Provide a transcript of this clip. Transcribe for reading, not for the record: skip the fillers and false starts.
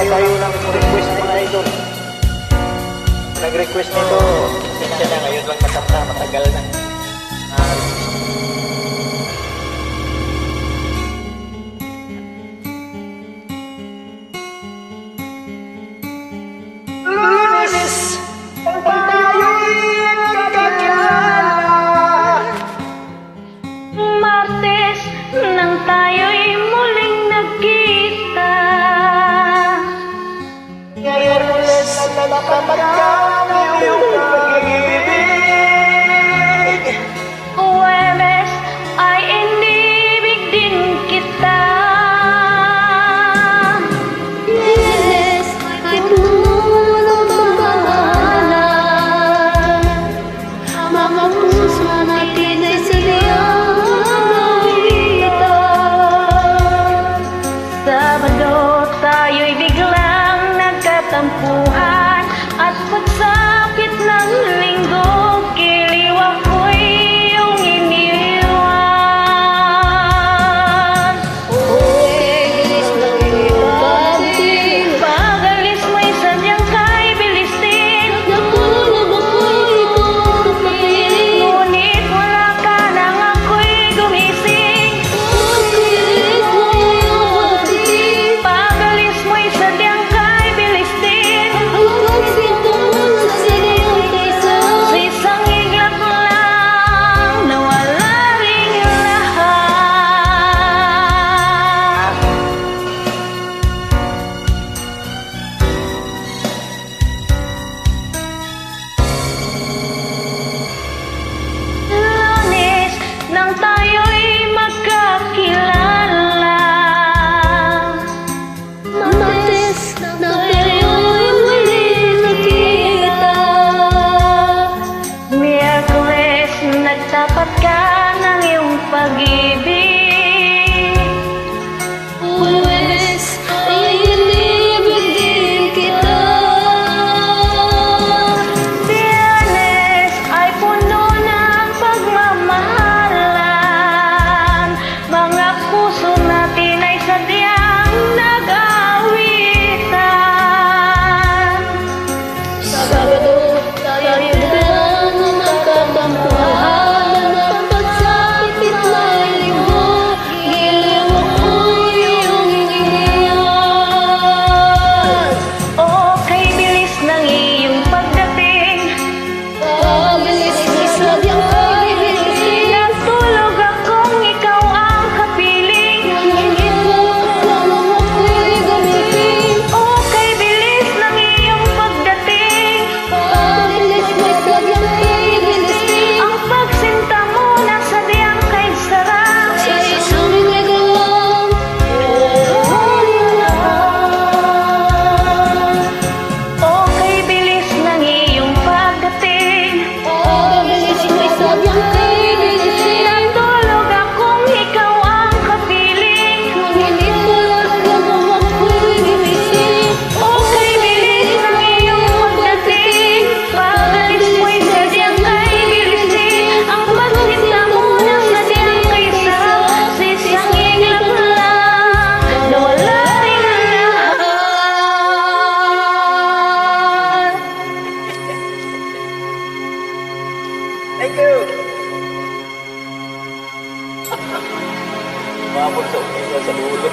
tayo ng request mga idol. Nag-request nito, siya na ngayon lang matapta, matagal na. Lunes, ang tayo'y nagkakilala. Martes, nang tayo'y muling nagkita. Miyerkules, nagkabagyan ng iyong pag-ibig. Huwebes, ay inibig din kita. Biyernes, ay puno ng pagmamahala. Mga puso natin ay siliyang nagawita. Sabado, tayo'y biglang nagkatampuhan. At pagsapit ng linggo, giliw ako'y iyong iniwan. Bilis ng pag-ibig, pag-alis mo'y sadyang kay bilis din. Natulog ako'y ikaw kapiling, ngunit wala ka nang ako'y gumising. Pag-alis mo'y pag-ibig, pag-alis mo'y sadyang kay bilis din. Ang pagsinto mo sa siliyang kaysa, sa isang iglap lang, nawala ring lahat. Lunes, nang tayo'y magkakilala. Martes, nang tayo'y muli nakita. Miyerkules, nagtapat ka ng iyong pag-ibig. Huwebes, ay inibig din kita. Biyernes, ay puno ng pagmamahalan. Mga puso natin ay sadyang nag-aawitan. Sabado, tayo biglang nagkatampuhan. At pagsapit ng linggo, giliw ako'y iyong iniwan. Okay, bilis ng iyong pagdating. Pabilis na sadyang kay bilis. Natulog akong ikaw ang kapiling, ngunit wala nang ako'y gumising. Okay, bilis ng iyong pagdating. Pabilis na sadyang kay bilis. Ang pagsinta mo na sadyang kay sarap. Sa isang iglap lang, okay, bilis ng iyong pagdating. Pabilis mo'y sadyang kay bilis. Natulog akong ikaw ang kapiling, ngunit wala ka nang ako'y gumising. Okay, bilis ng iyong pagdating. Pabilis mo'y sadyang kay bilis. Ang pagsinta mo na sadyang kay sarap. Sa isang iglap lang, nawala rin ang lahat. Thank you! Mga bulso, ito sa dulo.